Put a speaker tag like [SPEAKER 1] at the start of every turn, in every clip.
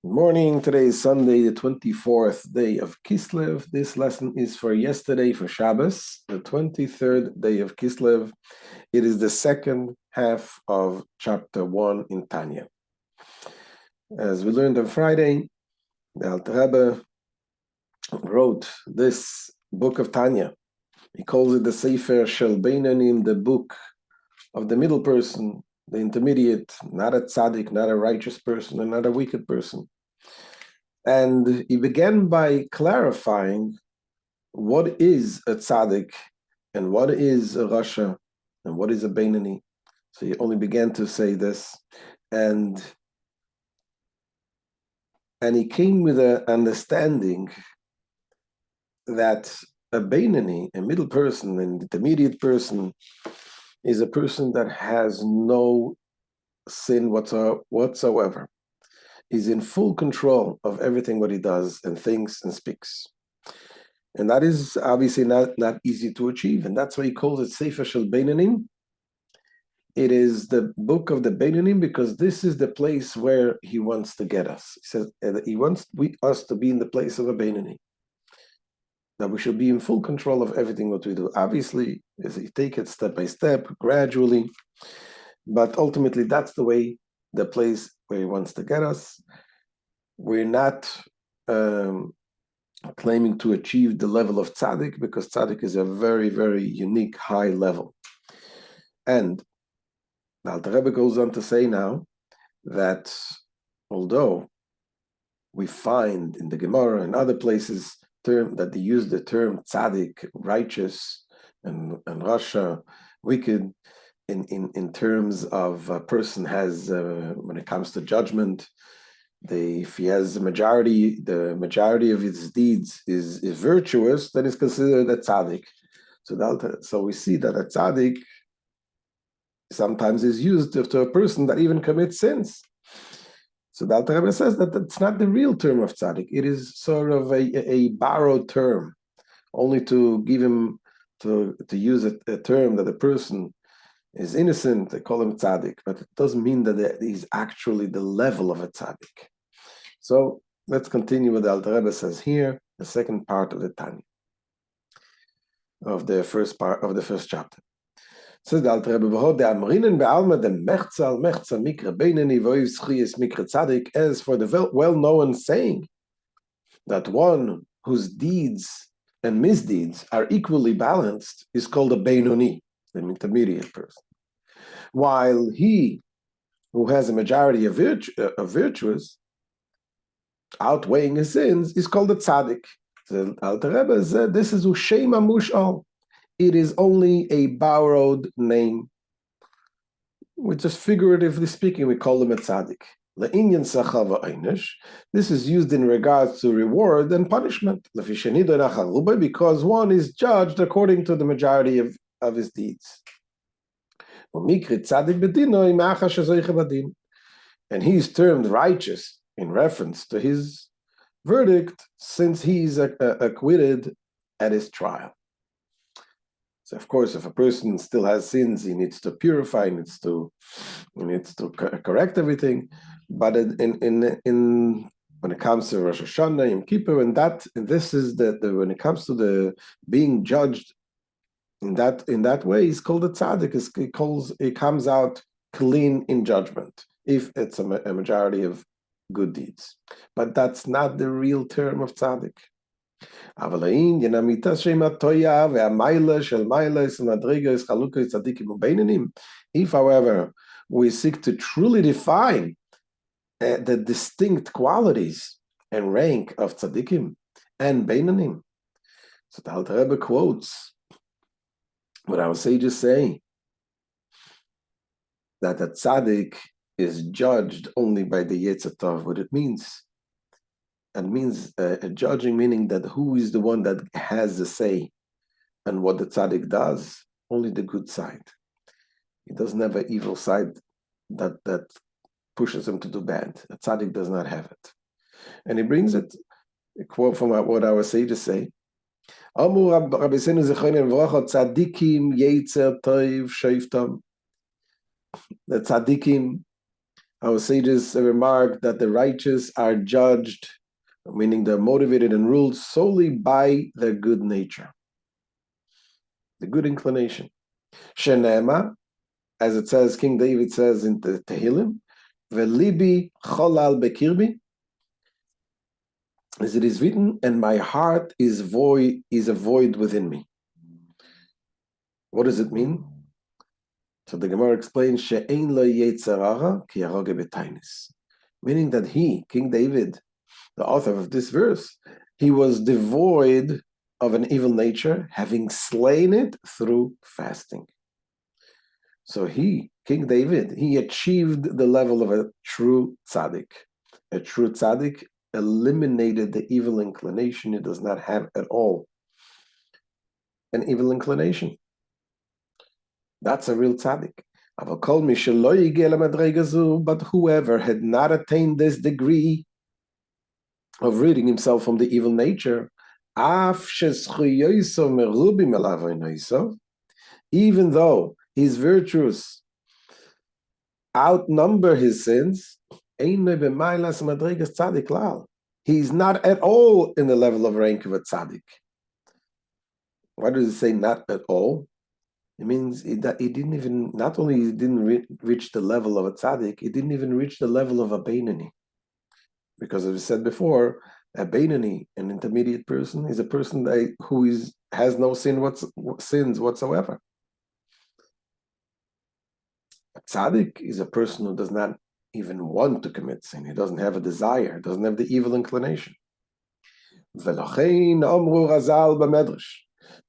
[SPEAKER 1] Good morning. Today is Sunday, the 24th day of Kislev. This lesson is for yesterday, for Shabbos, the 23rd day of Kislev. It is the second half of chapter 1 in Tanya. As we learned on Friday, the Alter Rebbe wrote this book of Tanya. He calls it the Sefer Shel Beinanim, the book of the middle person, the intermediate, not a tzaddik, not a righteous person, and not a wicked person. And he began by clarifying what is a tzaddik and what is a rasha and what is a beinani. So he only began to say this, and he came with an understanding that a beinani, a middle person, an intermediate person, is a person that has no sin whatsoever. He's in full control of everything what he does and thinks and speaks. And that is obviously not easy to achieve. And that's why he calls it Sefer Shel Beinanim. It is the book of the Beinanim because this is the place where he wants to get us. He says he wants us to be in the place of a Beinani. That we should be in full control of everything what we do. Obviously, as you take it step by step, gradually. But ultimately, that's the place where he wants to get us. We're not claiming to achieve the level of tzaddik because tzaddik is a very, very unique high level. And the Alter Rebbe goes on to say now that although we find in the Gemara and other places that they use the term tzaddik, righteous, and rasha, wicked, in terms of a person has, when it comes to judgment, if he has the majority of his deeds is virtuous, then it's considered a tzaddik. So we see that a tzaddik sometimes is used to a person that even commits sins. So the Alter Rebbe says that it's not the real term of tzaddik. It is sort of a borrowed term, only to give him to use a term that a person is innocent. They call him tzaddik, but it doesn't mean that he's actually the level of a tzaddik. So let's continue with the Alter Rebbe says here, the second part of the Tanya, of the first chapter. Says the Alter Rebbe, the Amarim be'alma the mechza mikra beinani voiv schiyas mikra tzaddik, as for the well-known saying that one whose deeds and misdeeds are equally balanced is called a beinoni, the intermediate person, while he who has a majority of virtuous outweighing his sins is called a tzaddik. The Alter Rebbe said this is ushema mushal. It is only a borrowed name. We're just figuratively speaking, we call him a tzaddik. Le'inyan sachar v'einish. This is used in regards to reward and punishment. Because one is judged according to the majority of his deeds. And he is termed righteous in reference to his verdict since he is acquitted at his trial. So of course, if a person still has sins, he needs to purify, he needs to correct everything. But in when it comes to Rosh Hashanah, Yom Kippur, and this is when it comes to the being judged in that way, he's called a tzaddik. It comes out clean in judgment if it's a majority of good deeds. But that's not the real term of tzaddik. If, however, we seek to truly define the distinct qualities and rank of tzaddikim and beinanim, so the Alter Rebbe quotes what our sages say, that a tzaddik is judged only by the Yetzer Tov. What it means? It means judging, meaning that who is the one that has the say and what the tzaddik does? Only the good side. He doesn't have an evil side that pushes him to do bad. A tzaddik does not have it. And he brings it, a quote from what our sages say. Rabbi tzaddikim yetzer toiv sheiftam. The tzaddikim Our sages remark that the righteous are judged, meaning they're motivated and ruled solely by their good nature, the good inclination. Shenema, as it says, King David says in the Tehillim, Velibi cholal bekirbi, as it is written, and my heart is a void within me. What does it mean? So the Gemara explains, She'ein lo yetzarara ki yaroge betainis, meaning that he, King David, the author of this verse, he was devoid of an evil nature, having slain it through fasting. So he, King David, he achieved the level of a true tzaddik. A true tzaddik eliminated the evil inclination. He does not have at all an evil inclination. That's a real tzaddik. But whoever had not attained this degree of ridding himself from the evil nature, even though his virtues outnumber his sins, he's not at all in the level of rank of a tzaddik. Why does it say not at all? It means that he didn't even, not only he didn't reach the level of a tzaddik, he didn't even reach the level of a beinani. Because as we said before, a beinani, an intermediate person, is a person who has no sins whatsoever. A tzaddik is a person who does not even want to commit sin. He doesn't have a desire, doesn't have the evil inclination.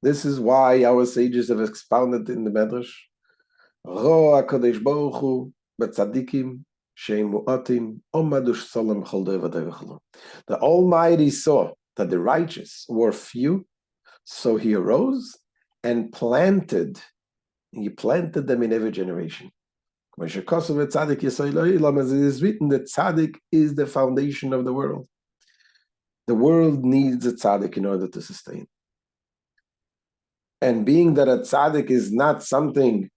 [SPEAKER 1] This is why our sages have expounded in the Medrash, Ro HaKadosh Baruch Hu b'tzadikim she'em mu'atim omadush salam chol deva devachlu. The Almighty saw that the righteous were few, so He arose and planted them in every generation. As it is written, that tzaddik is the foundation of the world. The world needs a tzaddik in order to sustain. And being that a tzaddik is not something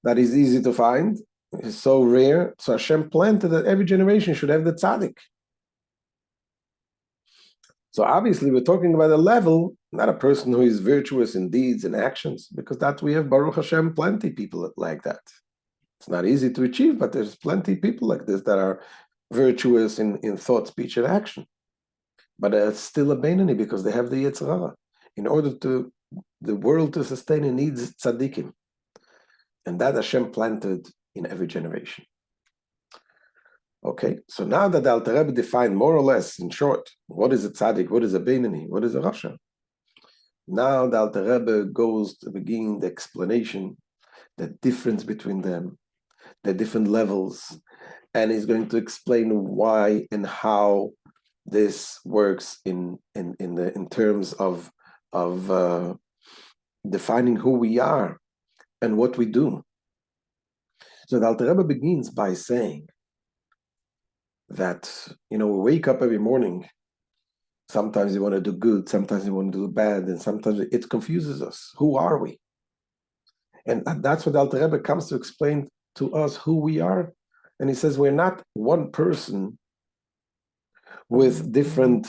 [SPEAKER 1] that is easy to find, is so rare, so Hashem planted that every generation should have the tzaddik. So obviously we're talking about a level, not a person who is virtuous in deeds and actions, because that we have, Baruch Hashem, plenty people like that. It's not easy to achieve, but there's plenty of people like this that are virtuous in thought, speech, and action. But it's still a beinani because they have the Yetzer Hara. In order to the world to sustain, it needs tzaddikim. And that Hashem planted in every generation. Okay, so now that the Alter Rebbe defined more or less, in short, what is a tzaddik, what is a beinani, what is a rasha, now the Alter Rebbe goes to begin the explanation, the difference between them, the different levels, and he's going to explain why and how this works in terms of defining who we are and what we do. So the Alter Rebbe begins by saying that, we wake up every morning. Sometimes you want to do good, sometimes you want to do bad, and sometimes it confuses us. Who are we? And that's what the Alter Rebbe comes to explain to us who we are. And he says we're not one person with different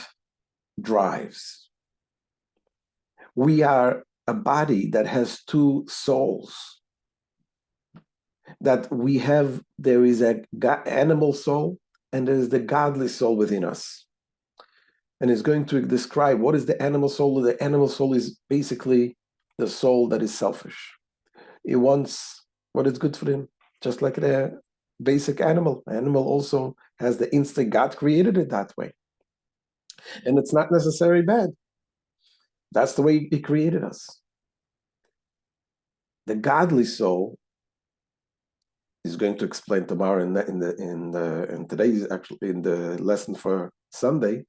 [SPEAKER 1] drives. We are a body that has two souls. That there is an animal soul and there is the godly soul within us. And he's going to describe what is the animal soul. The animal soul is basically the soul that is selfish. He wants what is good for him, just like the basic animal. Animal also has the instinct. God created it that way. And it's not necessarily bad. That's the way He created us. The godly soul is going to explain tomorrow in today's actually in the lesson for Sunday.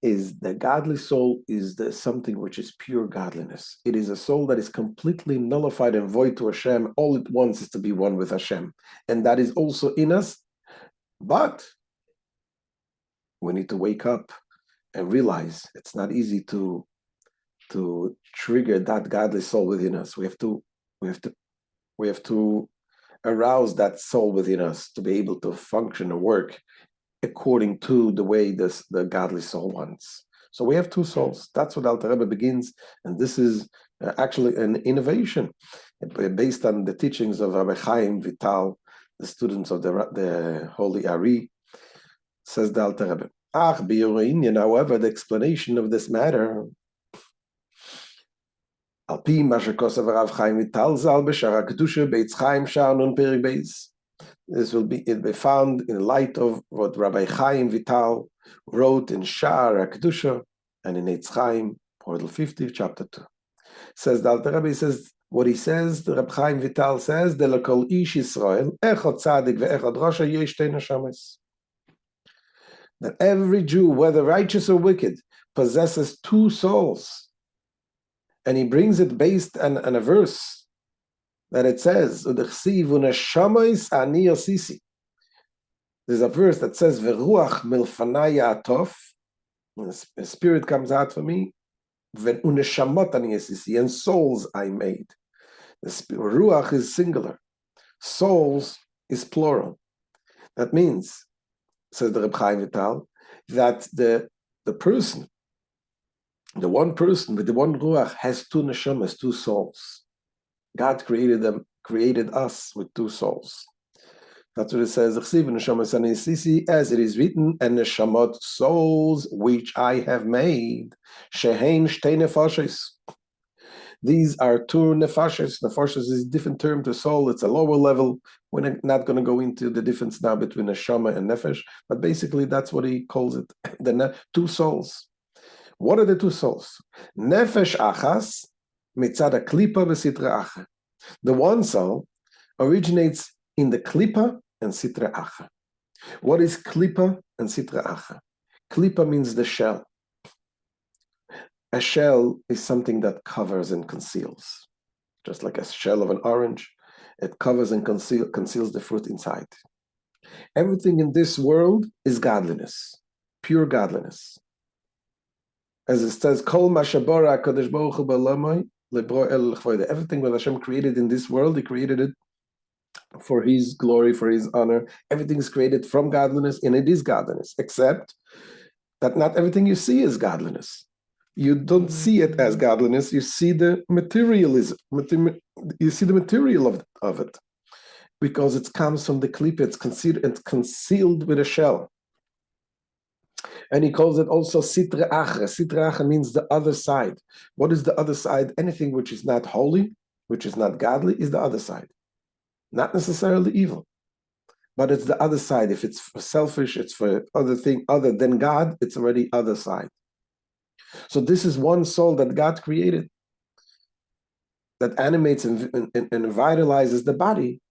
[SPEAKER 1] Is the godly soul is something which is pure godliness. It is a soul that is completely nullified and void to Hashem. All it wants is to be one with Hashem. And that is also in us. But we need to wake up and realize it's not easy to trigger that godly soul within us. We have to arouse that soul within us to be able to function and work according to the way the godly soul wants. So we have two souls. That's what Alter Rebbe begins, and this is actually an innovation based on the teachings of Rabbi Chaim Vital, the students of the Holy Ari, says the Alter Rebbe. However, the explanation of this matter, this will be found in light of what Rabbi Chaim Vital wrote in Sha'ar HaKedusha and in Eitz Chaim, Portal 50, Chapter 2. Says the Alter Rebbe, says, what he says, the Rabbi Chaim Vital says, that every Jew, whether righteous or wicked, possesses two souls. And he brings it based on a verse that it says, there's a verse that says, Veruach milfanaya atof, the spirit comes out for me, and souls I made. The Ruach is singular, souls is plural. That means, says the Reb Chaim Vital, that the person, the one person with the one Ruach has two neshamas, two souls. God created us with two souls. That's what it says, as it is written, and neshamot, souls which I have made, shehein shtei nefashos. These are two nefashos. Nefashos is a different term to soul. It's a lower level. We're not going to go into the difference now between neshama and nefesh, but basically that's what he calls it, the two souls. What are the two souls? Nefesh achas mitzad klipa v'sitra acha. The one soul originates in the klipa and sitra acha. What is klipa and sitra acha? Klipa means the shell. A shell is something that covers and conceals. Just like a shell of an orange, it covers and conceals the fruit inside. Everything in this world is godliness, pure godliness. As it says, Kol mashabara HaKadosh Baruch Hu ba'olamai lebro el l'chvoide. Everything that Hashem created in this world, He created it for His glory, for His honor. Everything is created from godliness, and it is godliness, except that not everything you see is godliness. You don't see it as godliness, you see the materialism, you see the material of it, because it comes from the klipa, it's concealed with a shell. And he calls it also sitra acha. Sitra acha means the other side. What is the other side? Anything which is not holy, which is not godly, is the other side. Not necessarily evil, but it's the other side. If it's for selfish, it's for other thing other than God, it's already other side. So this is one soul that God created that animates and vitalizes the body,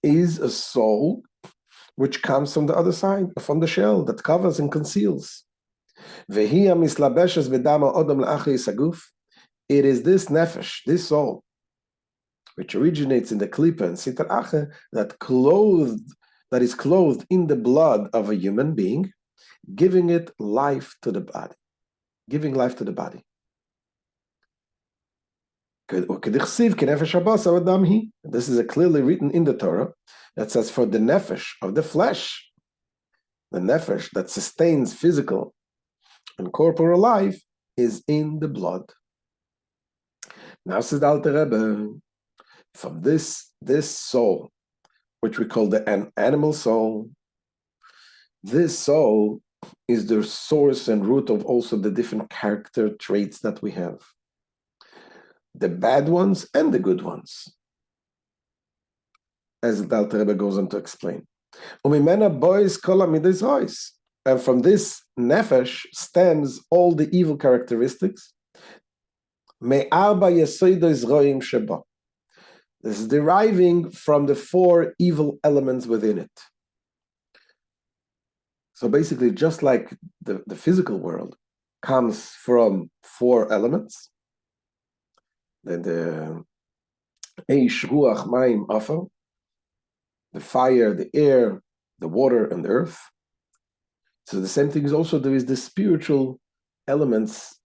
[SPEAKER 1] is a soul which comes from the other side, from the shell that covers and conceals. It is this nefesh, this soul, which originates in the klipa and sitra acha, that is clothed in the blood of a human being, giving it life to the body. Giving life to the body. This is clearly written in the Torah that says, for the nefesh of the flesh, the nefesh that sustains physical and corporal life is in the blood. Now says the Alter Rebbe, from this soul, which we call the animal soul, this soul is the source and root of also the different character traits that we have. The bad ones and the good ones. As the Alter Rebbe goes on to explain. And from this nefesh stems all the evil characteristics. This is deriving from the four evil elements within it. So basically, just like the physical world comes from four elements, the Eish, Ruach, Mayim, Afa, the fire, the air, the water, and the earth. So the same thing is also, there is the spiritual elements,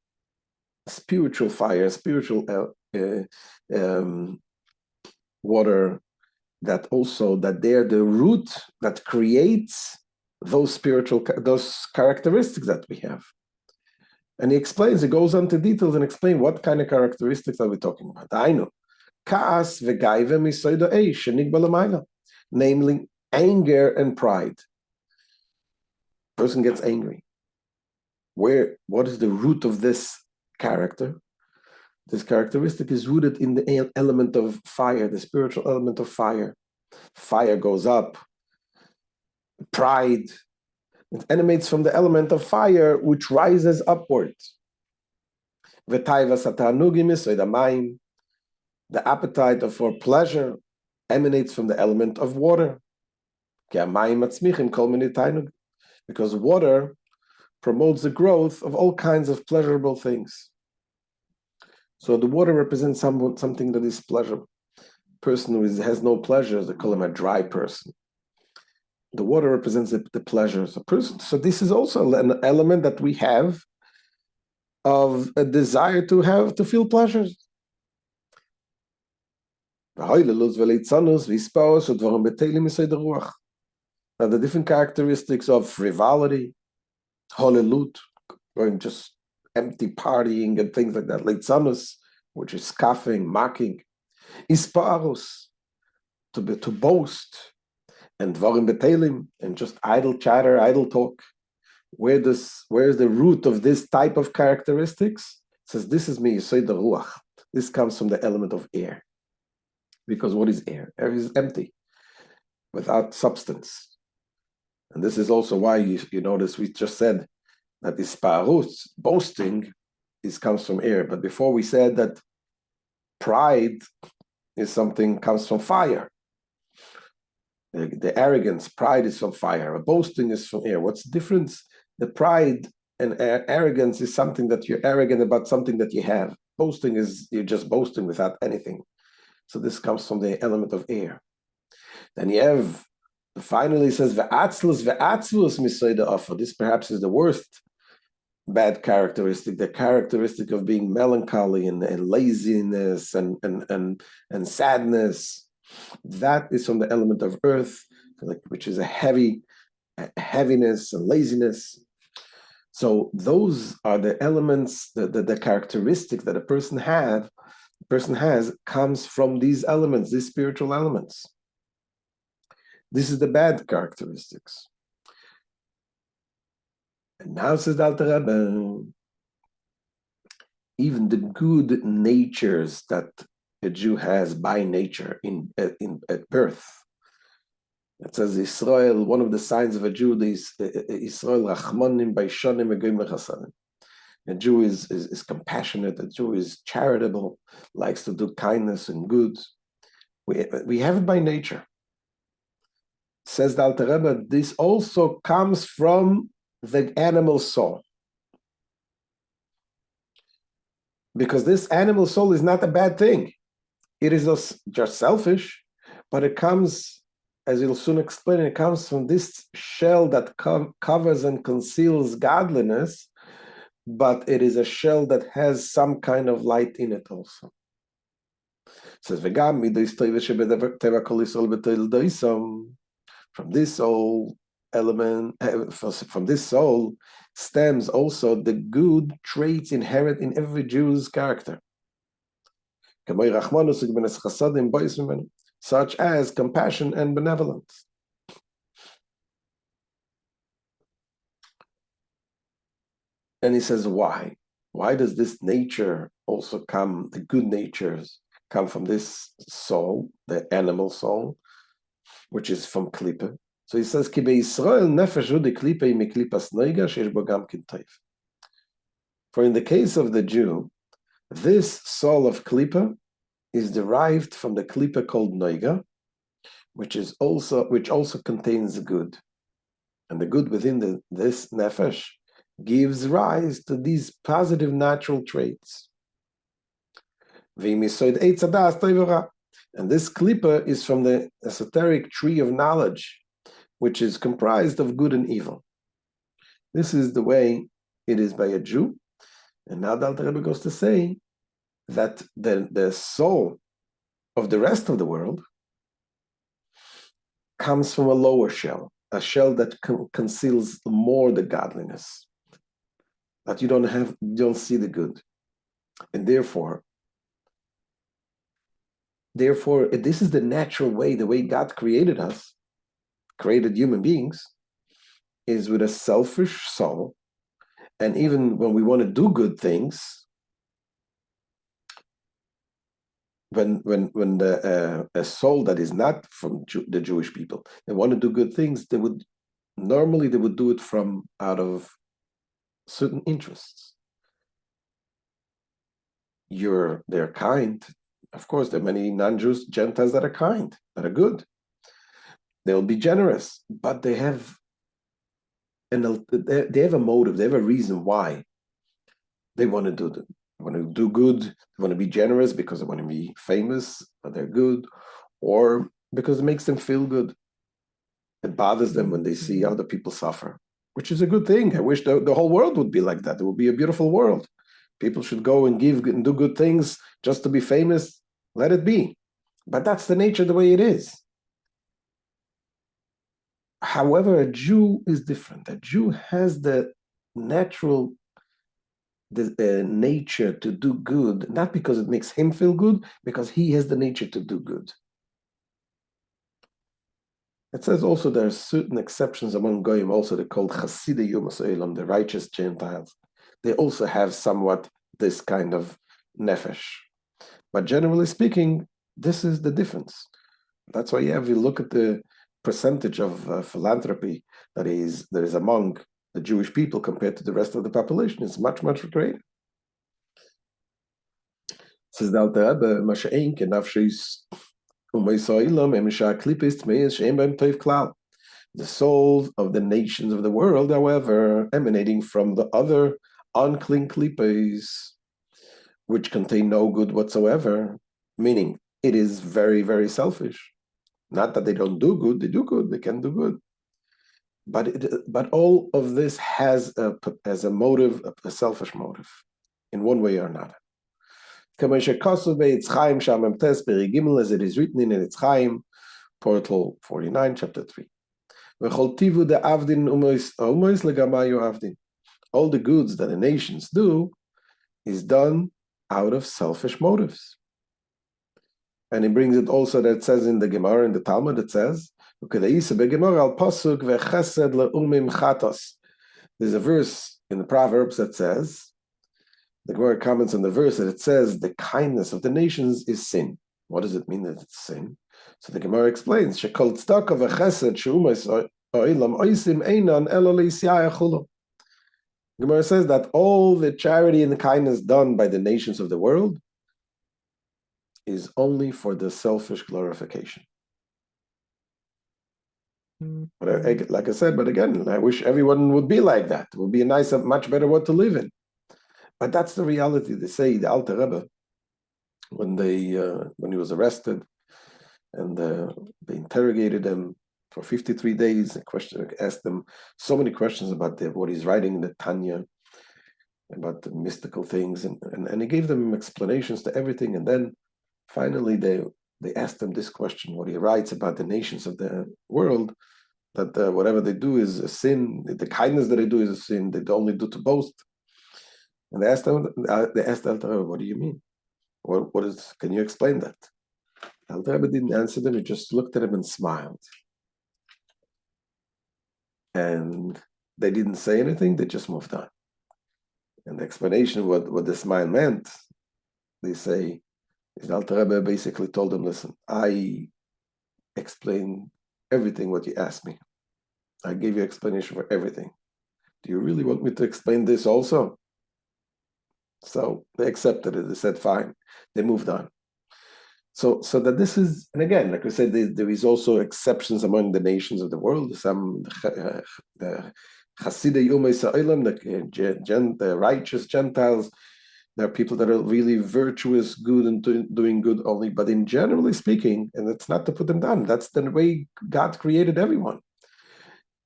[SPEAKER 1] spiritual fire, spiritual water, that they're the root that creates those characteristics that we have. And he goes into details and explains what kind of characteristics are we talking about. I know. Namely, anger and pride. Person gets angry. What is the root of this character? This characteristic is rooted in the element of fire, the spiritual element of fire. Fire goes up. Pride, it emanates from the element of fire, which rises upwards. The appetite for pleasure emanates from the element of water. Because water promotes the growth of all kinds of pleasurable things. So the water represents something that is pleasurable. Person who has no pleasures, they call him a dry person. The water represents the pleasures of a person. So this is also an element that we have of a desire to feel pleasures. Now the different characteristics of frivolity, holilut, going just empty partying and things like that, leitzanus, which is scoffing, mocking, isparus, to boast, and dvarim betelim, and just idle chatter, idle talk. Where is the root of this type of characteristics? It says, this is me, Yesod Ruach. This comes from the element of air. Because what is air? Air is empty, without substance. And this is also why you notice we just said that isparus, boasting, comes from air. But before we said that pride comes from fire. The arrogance, pride is from fire. Boasting is from air. What's the difference? The pride and arrogance is something that you're arrogant about something that you have. Boasting is you're just boasting without anything. So this comes from the element of air. Then you have, finally says, ve'atzlus misoida offer. This perhaps is the worst bad characteristic, the characteristic of being melancholy and laziness and sadness. That is from the element of earth, which is a heaviness and laziness. So those are the elements, the characteristics that a person has comes from these elements, these spiritual elements. This is the bad characteristics. And now says the Alter Rebbe, even the good natures that a Jew has by nature at birth. It says Israel, one of the signs of a Jew is Israel Rachmanim Baishanim Egoim Lechasadim. A Jew is compassionate, a Jew is charitable, likes to do kindness and good. We have it by nature. Says the Alter Rebbe, this also comes from the animal soul. Because this animal soul is not a bad thing. It is just selfish, but it comes, as you'll soon explain, it comes from this shell that covers and conceals godliness, but it is a shell that has some kind of light in it also. It says, from this soul element, from this soul stems also the good traits inherent in every Jew's character, such as compassion and benevolence. And he says, why? Why does this nature also come, the good natures come from this soul, the animal soul, which is from Klippe? So he says, for in the case of the Jew, this soul of Klippe is derived from the Klippe called Noiga, which also contains good. And the good within this nefesh gives rise to these positive natural traits. And this Klippe is from the esoteric tree of knowledge, which is comprised of good and evil. This is the way it is by a Jew. And now the Alter Rebbe goes to say that the soul of the rest of the world comes from a lower shell, a shell that conceals more the godliness, that you don't see the good. And therefore, this is the natural way, the way God created us, created human beings, is with a selfish soul. And even when we want to do good things, when a soul that is not from the Jewish people, they want to do good things, they would do it from out of certain interests. They're kind. Of course, there are many non-Jews, Gentiles that are kind, that are good. They'll be generous, but they have a motive, they have a reason why they want to do them. They want to do good, they want to be generous because they want to be famous, but they're good, or because it makes them feel good. It bothers them when they see other people suffer, which is a good thing. I wish the whole world would be like that. It would be a beautiful world. People should go and give and do good things just to be famous. Let it be. But that's the nature, the way it is. However, a Jew is different. A Jew has the natural nature to do good, not because it makes him feel good, because he has the nature to do good. It says also there are certain exceptions among Goyim, also they're called Chasidei Yumas Olam, the righteous Gentiles. They also have somewhat this kind of nefesh. But generally speaking, this is the difference. That's why, if you look at the percentage of philanthropy that is among the Jewish people compared to the rest of the population, it's much, much greater. Says the Alter Rebbe, Masha'ein kenafshis the souls of the nations of the world, however, emanating from the other unclean klippos, which contain no good whatsoever, meaning it is very, very selfish. Not that they don't do good, they do good, they can do good. But all of this has a motive, a selfish motive, in one way or another. As it is written in Etz Chaim, portal 49, chapter 3. All the goods that the nations do is done out of selfish motives. And he brings it also that says in the Gemara, in the Talmud, it says, there's a verse in the Proverbs that says, the Gemara comments on the verse that it says the kindness of the nations is sin. What does it mean that it's sin? So the Gemara explains, Gemara says that all the charity and the kindness done by the nations of the world is only for the selfish glorification. But like I said, but again, I wish everyone would be like that. It would be a nice, much better world to live in. But that's the reality. They say the Alter Rebbe, when he was arrested, and they interrogated him for 53 days, asked him so many questions about what he's writing in the Tanya, about the mystical things, and he gave them explanations to everything. And then finally they asked him this question, what he writes about the nations of the world, that whatever they do is a sin, the kindness that they do is a sin, they only do to boast. And they asked Alter Rebbe, what do you mean? Can you explain that? Alter Rebbe didn't answer them, he just looked at him and smiled. And they didn't say anything, they just moved on. And the explanation what the smile meant, they say, is Alter Rebbe basically told them, listen, I explained everything what you asked me. I gave you explanation for everything. Do you really want me to explain this also? So they accepted it. They said, fine. They moved on. So that this is, and again, like I said, there is also exceptions among the nations of the world. Some the Chasidei Yumas Olam, the righteous Gentiles, there are people that are really virtuous, good, and doing good only. But in generally speaking, and it's not to put them down, that's the way God created everyone.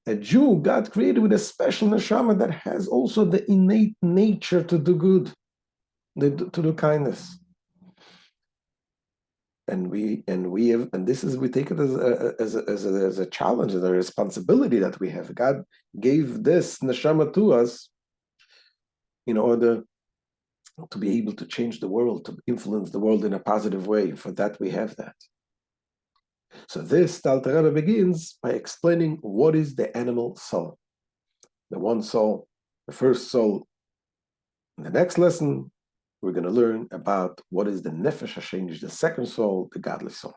[SPEAKER 1] A Jew, God created with a special neshama that has also the innate nature to do good, to do kindness. And we take it as a challenge, as a responsibility that we have. God gave this neshama to us in order to be able to change the world, to influence the world in a positive way. For that, we have that. So this, the Alter Rebbe begins by explaining what is the animal soul. The one soul, the first soul. In the next lesson, we're going to learn about what is the Nefesh HaShenish, the second soul, the godly soul.